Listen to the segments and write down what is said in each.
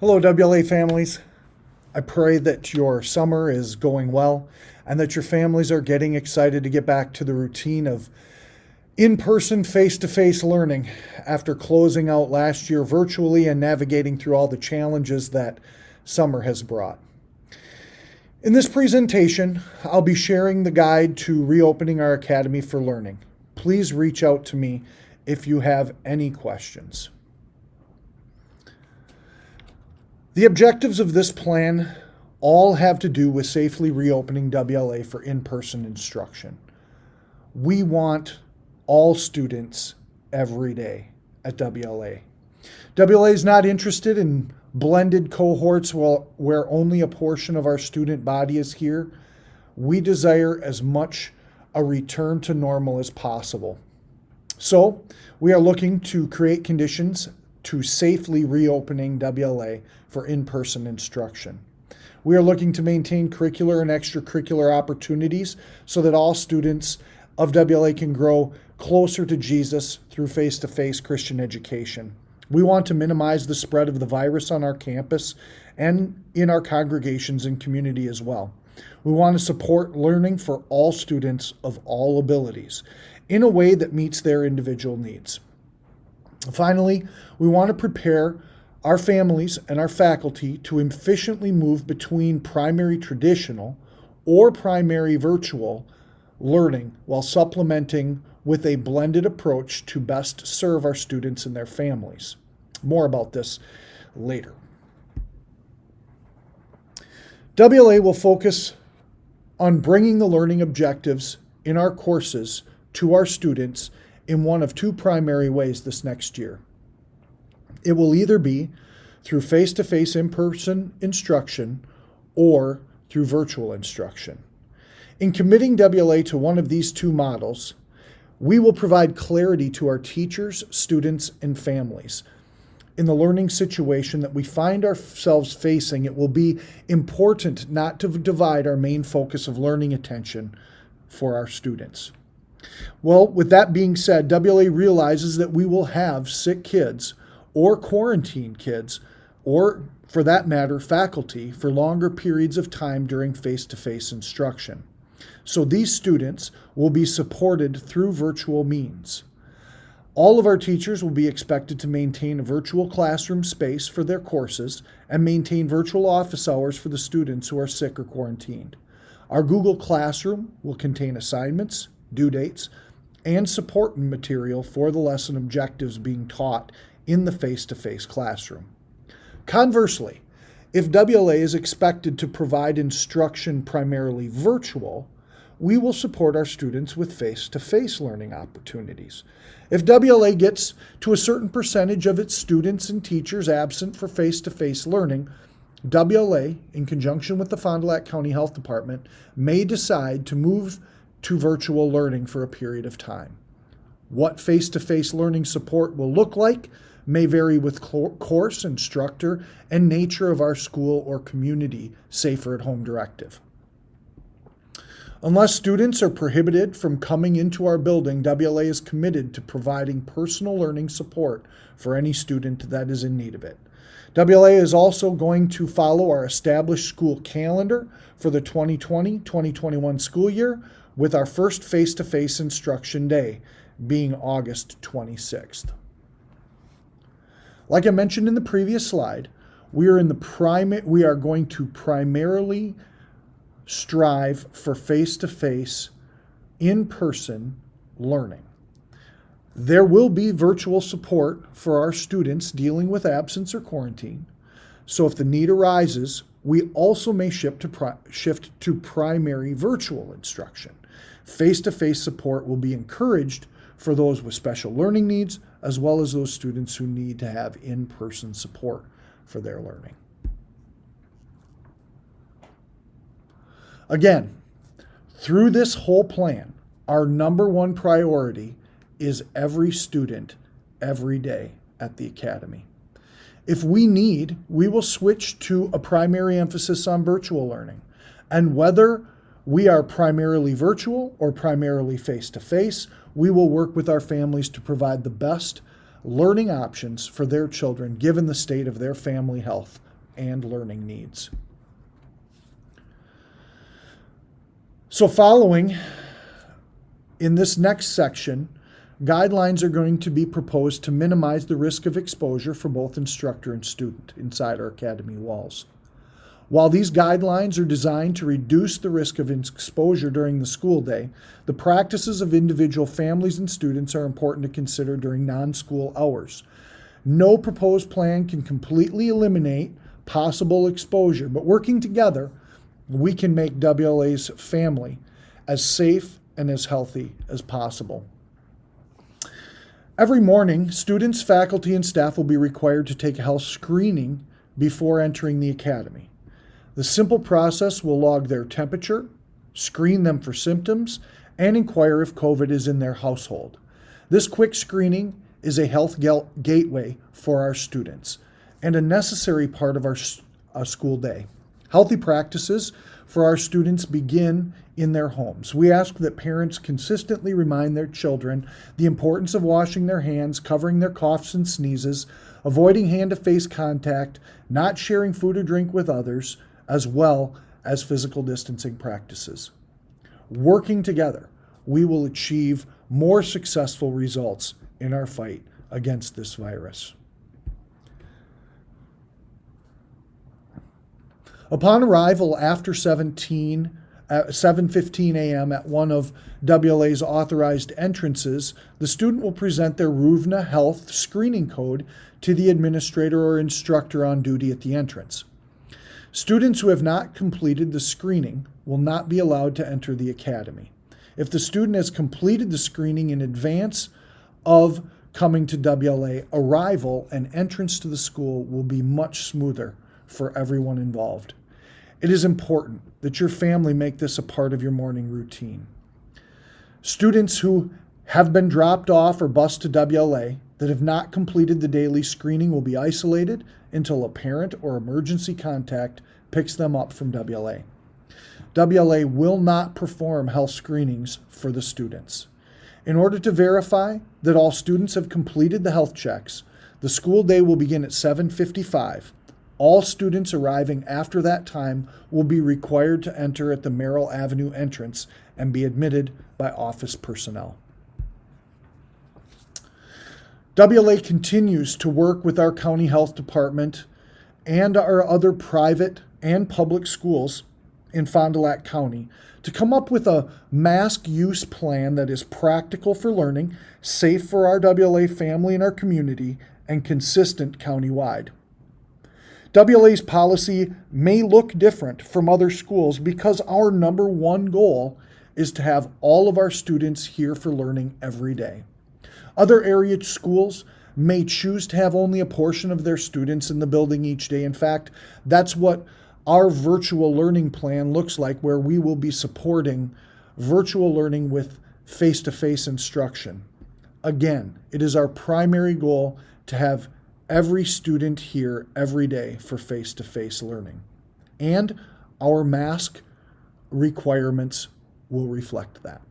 Hello, WLA families. I pray that your summer is going well and that your families are getting excited to get back to the routine of in-person, face-to-face learning after closing out last year virtually and navigating through all the challenges that summer has brought. In this presentation, I'll be sharing the guide to reopening our Academy for Learning. Please reach out to me if you have any questions. The objectives of this plan all have to do with safely reopening WLA for in-person instruction. We want all students every day at WLA. WLA is not interested in blended cohorts where only a portion of our student body is here. We desire as much a return to normal as possible. So we are looking to create conditions to safely reopening WLA for in-person instruction. We are looking to maintain curricular and extracurricular opportunities so that all students of WLA can grow closer to Jesus through face-to-face Christian education. We want to minimize the spread of the virus on our campus and in our congregations and community as well. We want to support learning for all students of all abilities in a way that meets their individual needs. Finally, we want to prepare our families and our faculty to efficiently move between primary traditional or primary virtual learning while supplementing with a blended approach to best serve our students and their families. More about this later. WLA will focus on bringing the learning objectives in our courses to our students in one of two primary ways this next year. It will either be through face-to-face in-person instruction or through virtual instruction. In committing WLA to one of these two models, we will provide clarity to our teachers, students, and families. In the learning situation that we find ourselves facing, it will be important not to divide our main focus of learning attention for our students. Well, with that being said, WLA realizes that we will have sick kids or quarantined kids, or for that matter, faculty for longer periods of time during face-to-face instruction. So these students will be supported through virtual means. All of our teachers will be expected to maintain a virtual classroom space for their courses and maintain virtual office hours for the students who are sick or quarantined. Our Google Classroom will contain assignments, due dates, and support material for the lesson objectives being taught in the face-to-face classroom. Conversely, if WLA is expected to provide instruction primarily virtual, we will support our students with face-to-face learning opportunities. If WLA gets to a certain percentage of its students and teachers absent for face-to-face learning, WLA, in conjunction with the Fond du Lac County Health Department, may decide to move to virtual learning for a period of time. What face-to-face learning support will look like may vary with course, instructor, and nature of our school or community Safer at Home directive. Unless students are prohibited from coming into our building, WLA is committed to providing personal learning support for any student that is in need of it. WLA is also going to follow our established school calendar for the 2020-2021 school year, with our first face-to-face instruction day being August 26th. Like I mentioned in the previous slide, we are going to primarily strive for face-to-face, in-person learning. There will be virtual support for our students dealing with absence or quarantine, so if the need arises, we also may shift to primary virtual instruction. Face-to-face support will be encouraged for those with special learning needs, as well as those students who need to have in-person support for their learning. Again, through this whole plan, our number one priority is every student, every day at the Academy. If we need, we will switch to a primary emphasis on virtual learning. And whether we are primarily virtual or primarily face-to-face, we will work with our families to provide the best learning options for their children given the state of their family health and learning needs. So following, in this next section, guidelines are going to be proposed to minimize the risk of exposure for both instructor and student inside our academy walls. While these guidelines are designed to reduce the risk of exposure during the school day, the practices of individual families and students are important to consider during non-school hours. No proposed plan can completely eliminate possible exposure, but working together, we can make WLA's family as safe and as healthy as possible. Every morning, students, faculty, and staff will be required to take a health screening before entering the academy. The simple process will log their temperature, screen them for symptoms, and inquire if COVID is in their household. This quick screening is a health gateway for our students and a necessary part of our school day. Healthy practices for our students begin in their homes. We ask that parents consistently remind their children the importance of washing their hands, covering their coughs and sneezes, avoiding hand-to-face contact, not sharing food or drink with others, as well as physical distancing practices. Working together, we will achieve more successful results in our fight against this virus. Upon arrival after 7:15 a.m. at one of WLA's authorized entrances, the student will present their RUVNA Health screening code to the administrator or instructor on duty at the entrance. Students who have not completed the screening will not be allowed to enter the academy. If the student has completed the screening in advance of coming to WLA, arrival and entrance to the school will be much smoother for everyone involved. It is important that your family make this a part of your morning routine. Students who have been dropped off or bused to WLA that have not completed the daily screening will be isolated until a parent or emergency contact picks them up from WLA. WLA will not perform health screenings for the students. In order to verify that all students have completed the health checks, the school day will begin at 7:55. All students arriving after that time will be required to enter at the Merrill Avenue entrance and be admitted by office personnel. WLA continues to work with our county health department and our other private and public schools in Fond du Lac County to come up with a mask use plan that is practical for learning, safe for our WLA family and our community, and consistent countywide. WLA's policy may look different from other schools because our number one goal is to have all of our students here for learning every day. Other area schools may choose to have only a portion of their students in the building each day. In fact, that's what our virtual learning plan looks like, where we will be supporting virtual learning with face-to-face instruction. Again, it is our primary goal to have every student here every day for face-to-face learning. And our mask requirements will reflect that.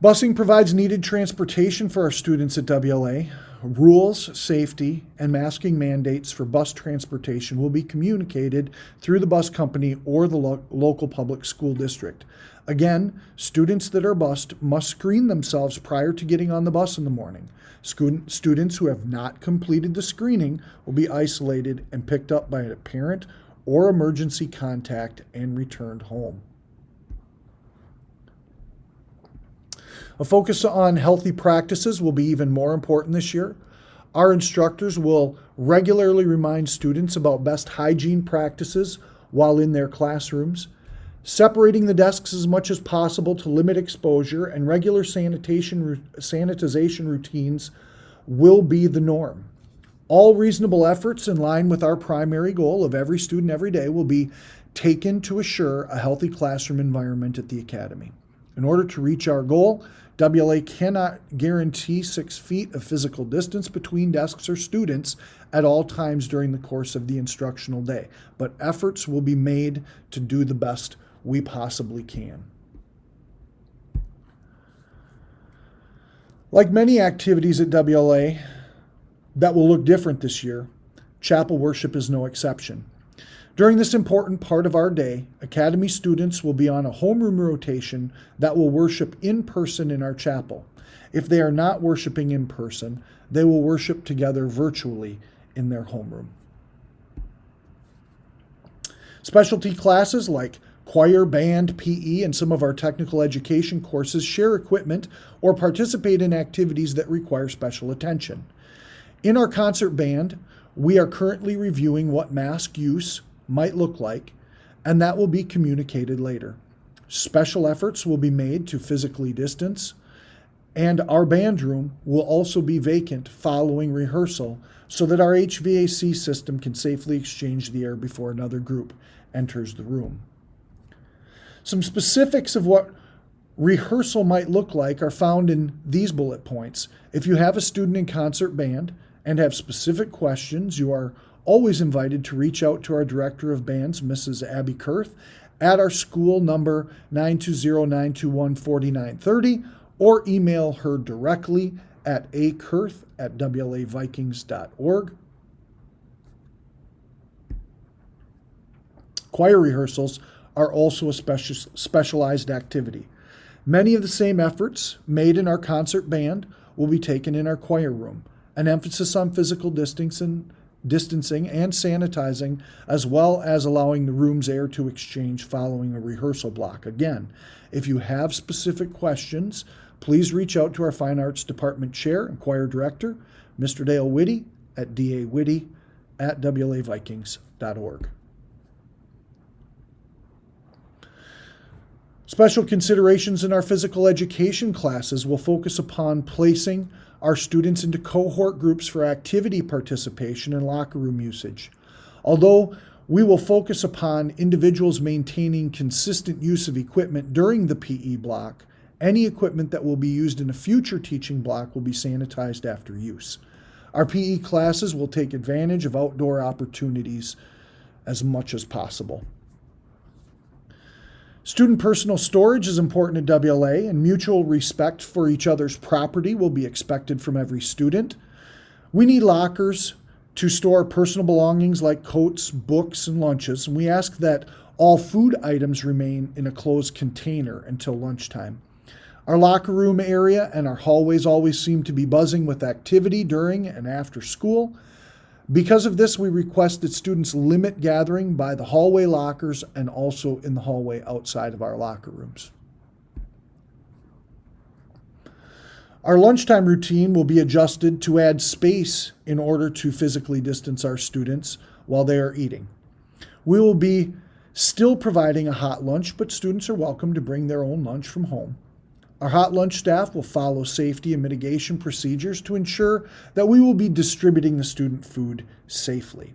Busing provides needed transportation for our students at WLA. Rules, safety, and masking mandates for bus transportation will be communicated through the bus company or the local public school district. Again, students that are bused must screen themselves prior to getting on the bus in the morning. Students who have not completed the screening will be isolated and picked up by a parent or emergency contact and returned home. A focus on healthy practices will be even more important this year. Our instructors will regularly remind students about best hygiene practices while in their classrooms. Separating the desks as much as possible to limit exposure and regular sanitization routines will be the norm. All reasonable efforts in line with our primary goal of every student every day will be taken to assure a healthy classroom environment at the academy. In order to reach our goal, WLA cannot guarantee 6 feet of physical distance between desks or students at all times during the course of the instructional day, but efforts will be made to do the best we possibly can. Like many activities at WLA that will look different this year, chapel worship is no exception. During this important part of our day, Academy students will be on a homeroom rotation that will worship in person in our chapel. If they are not worshiping in person, they will worship together virtually in their homeroom. Specialty classes like choir, band, PE, and some of our technical education courses share equipment or participate in activities that require special attention. In our concert band, we are currently reviewing what mask use might look like, and that will be communicated later. Special efforts will be made to physically distance, and our band room will also be vacant following rehearsal so that our HVAC system can safely exchange the air before another group enters the room. Some specifics of what rehearsal might look like are found in these bullet points. If you have a student in concert band and have specific questions, you are always invited to reach out to our Director of Bands, Mrs. Abby Kurth, at our school number 920-921-4930, or email her directly at akurth@wlavikings.org. Choir rehearsals are also a specialized activity. Many of the same efforts made in our concert band will be taken in our choir room. An emphasis on physical distancing and sanitizing, as well as allowing the room's air to exchange following a rehearsal block. Again, if you have specific questions, please reach out to our Fine Arts Department Chair and Choir Director, Mr. Dale Whitty, at dawhitty@wlavikings.org. Special considerations in our physical education classes will focus upon placing our students into cohort groups for activity participation and locker room usage. Although we will focus upon individuals maintaining consistent use of equipment during the PE block, any equipment that will be used in a future teaching block will be sanitized after use. Our PE classes will take advantage of outdoor opportunities as much as possible. Student personal storage is important at WLA, and mutual respect for each other's property will be expected from every student. We need lockers to store personal belongings like coats, books, and lunches, and we ask that all food items remain in a closed container until lunchtime. Our locker room area and our hallways always seem to be buzzing with activity during and after school. Because of this, we request that students limit gathering by the hallway lockers and also in the hallway outside of our locker rooms. Our lunchtime routine will be adjusted to add space in order to physically distance our students while they are eating. We will be still providing a hot lunch, but students are welcome to bring their own lunch from home. Our hot lunch staff will follow safety and mitigation procedures to ensure that we will be distributing the student food safely.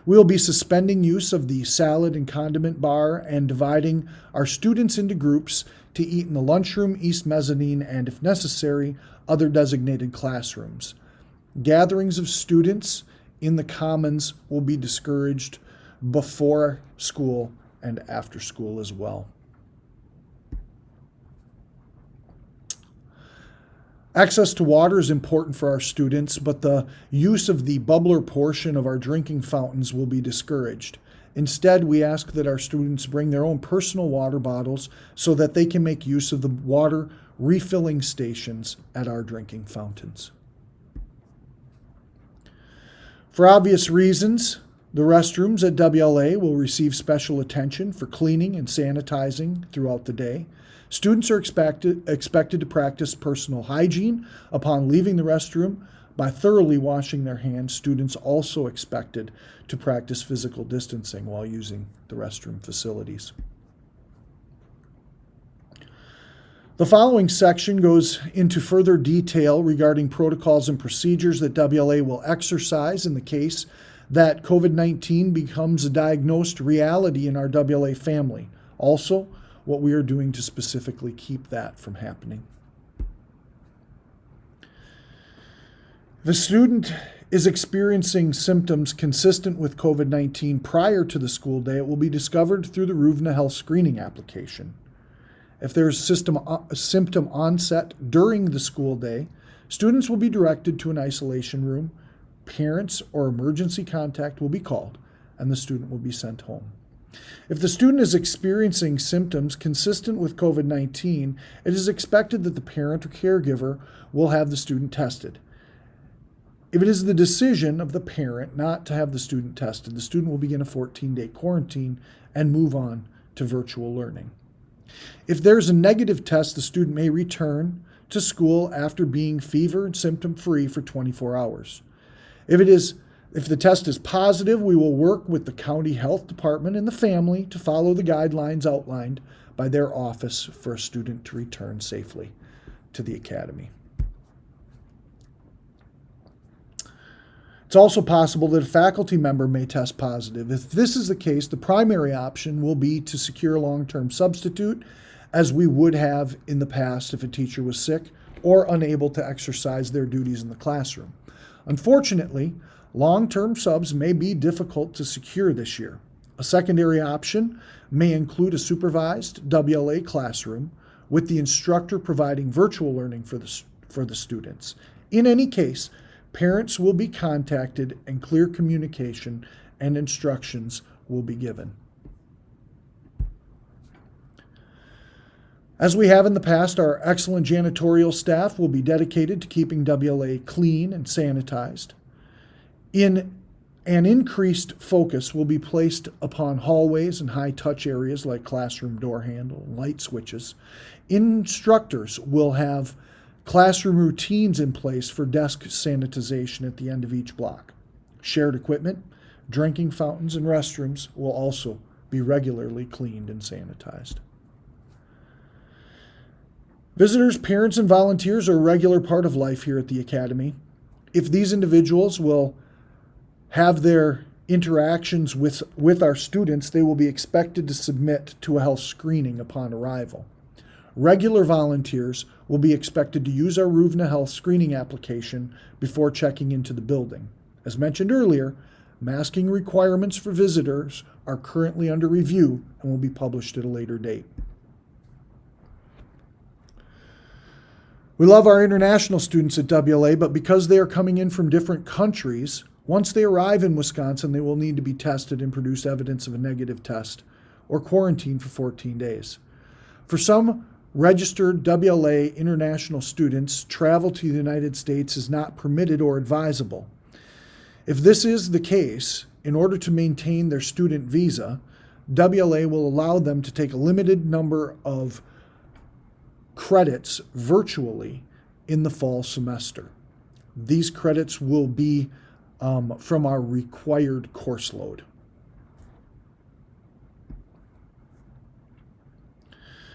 We will be suspending use of the salad and condiment bar and dividing our students into groups to eat in the lunchroom, east mezzanine, and if necessary, other designated classrooms. Gatherings of students in the commons will be discouraged before school and after school as well. Access to water is important for our students, but the use of the bubbler portion of our drinking fountains will be discouraged. Instead, we ask that our students bring their own personal water bottles so that they can make use of the water refilling stations at our drinking fountains. For obvious reasons, the restrooms at WLA will receive special attention for cleaning and sanitizing throughout the day. Students are expected to practice personal hygiene upon leaving the restroom by thoroughly washing their hands. Students also expected to practice physical distancing while using the restroom facilities. The following section goes into further detail regarding protocols and procedures that WLA will exercise in the case that COVID-19 becomes a diagnosed reality in our WLA family. Also, what we are doing to specifically keep that from happening. If a student is experiencing symptoms consistent with COVID-19 prior to the school day, it will be discovered through the RUVNA Health Screening application. If there is symptom onset during the school day, Students will be directed to an isolation room. Parents or emergency contact will be called, and the student will be sent home. If the student is experiencing symptoms consistent with COVID-19, it is expected that the parent or caregiver will have the student tested. If it is the decision of the parent not to have the student tested, the student will begin a 14-day quarantine and move on to virtual learning. If there's a negative test, the student may return to school after being fever and symptom-free for 24 hours. If the test is positive, we will work with the county health department and the family to follow the guidelines outlined by their office for a student to return safely to the academy. It's also possible that a faculty member may test positive. If this is the case, the primary option will be to secure a long-term substitute, as we would have in the past if a teacher was sick or unable to exercise their duties in the classroom. Unfortunately, long-term subs may be difficult to secure this year. A secondary option may include a supervised WLA classroom with the instructor providing virtual learning for the students. In any case, parents will be contacted and clear communication and instructions will be given. As we have in the past, our excellent janitorial staff will be dedicated to keeping WLA clean and sanitized. An increased focus will be placed upon hallways and high-touch areas like classroom door handle and light switches. Instructors will have classroom routines in place for desk sanitization at the end of each block. Shared equipment, drinking fountains, and restrooms will also be regularly cleaned and sanitized. Visitors, parents, and volunteers are a regular part of life here at the Academy. If these individuals will have their interactions with our students, they will be expected to submit to a health screening upon arrival. Regular volunteers will be expected to use our RUVNA health screening application before checking into the building. As mentioned earlier, masking requirements for visitors are currently under review and will be published at a later date. We love our international students at WLA, but because they are coming in from different countries, once they arrive in Wisconsin, they will need to be tested and produce evidence of a negative test or quarantine for 14 days. For some registered WLA international students, travel to the United States is not permitted or advisable. If this is the case, in order to maintain their student visa, WLA will allow them to take a limited number of credits virtually in the fall semester. These credits will be from our required course load.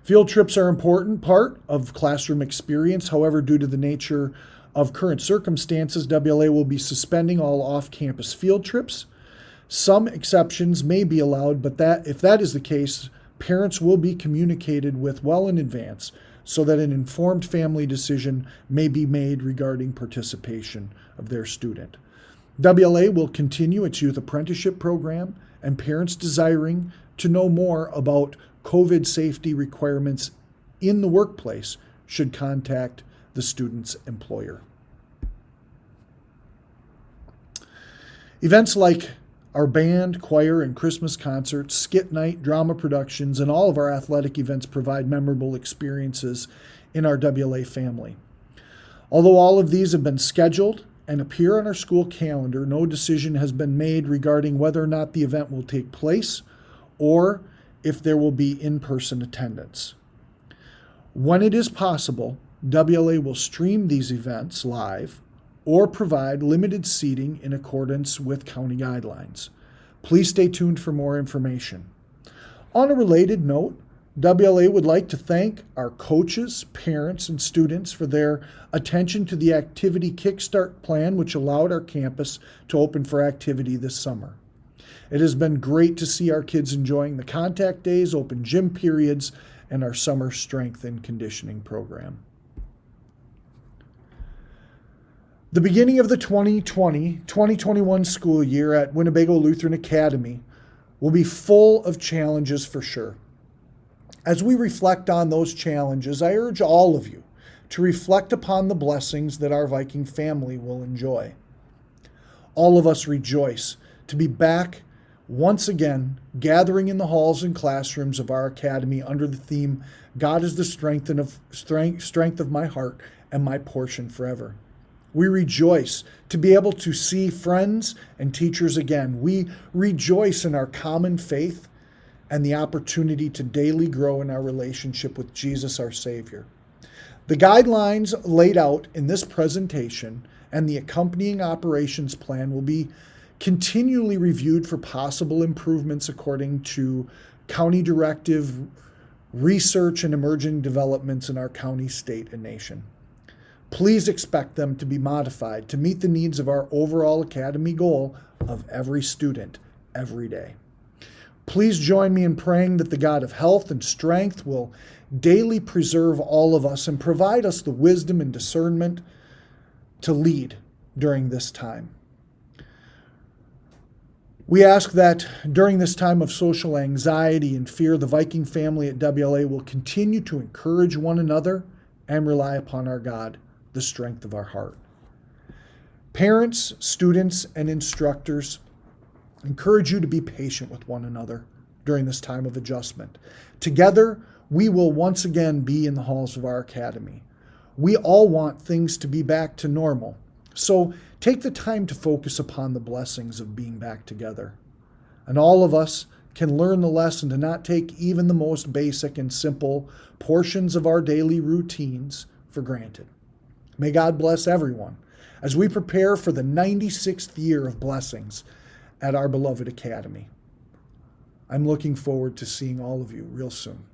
Field trips are an important part of classroom experience. However, due to the nature of current circumstances, WLA will be suspending all off-campus field trips. Some exceptions may be allowed, but if that is the case, parents will be communicated with well in advance so that an informed family decision may be made regarding participation of their student. WLA will continue its youth apprenticeship program, and parents desiring to know more about COVID safety requirements in the workplace should contact the student's employer. Events like our band, choir, and Christmas concerts, skit night, drama productions, and all of our athletic events provide memorable experiences in our WLA family. Although all of these have been scheduled and appear on our school calendar, no decision has been made regarding whether or not the event will take place or if there will be in-person attendance. When it is possible, WLA will stream these events live or provide limited seating in accordance with county guidelines. Please stay tuned for more information. On a related note, WLA would like to thank our coaches, parents, and students for their attention to the Activity Kickstart plan, which allowed our campus to open for activity this summer. It has been great to see our kids enjoying the contact days, open gym periods, and our summer strength and conditioning program. The beginning of the 2020-2021 school year at Winnebago Lutheran Academy will be full of challenges for sure. As we reflect on those challenges, I urge all of you to reflect upon the blessings that our Viking family will enjoy. All of us rejoice to be back once again, gathering in the halls and classrooms of our academy under the theme, God is the strength of my heart and my portion forever. We rejoice to be able to see friends and teachers again. We rejoice in our common faith and the opportunity to daily grow in our relationship with Jesus, our Savior. The guidelines laid out in this presentation and the accompanying operations plan will be continually reviewed for possible improvements according to county directive, research, and emerging developments in our county, state, and nation. Please expect them to be modified to meet the needs of our overall academy goal of every student every day. Please join me in praying that the God of health and strength will daily preserve all of us and provide us the wisdom and discernment to lead during this time. We ask that during this time of social anxiety and fear, the Viking family at WLA will continue to encourage one another and rely upon our God, the strength of our heart. Parents, students, and instructors, encourage you to be patient with one another during this time of adjustment. Together, we will once again be in the halls of our academy. We all want things to be back to normal. So take the time to focus upon the blessings of being back together. And all of us can learn the lesson to not take even the most basic and simple portions of our daily routines for granted. May God bless everyone as we prepare for the 96th year of blessings at our beloved academy. I'm looking forward to seeing all of you real soon.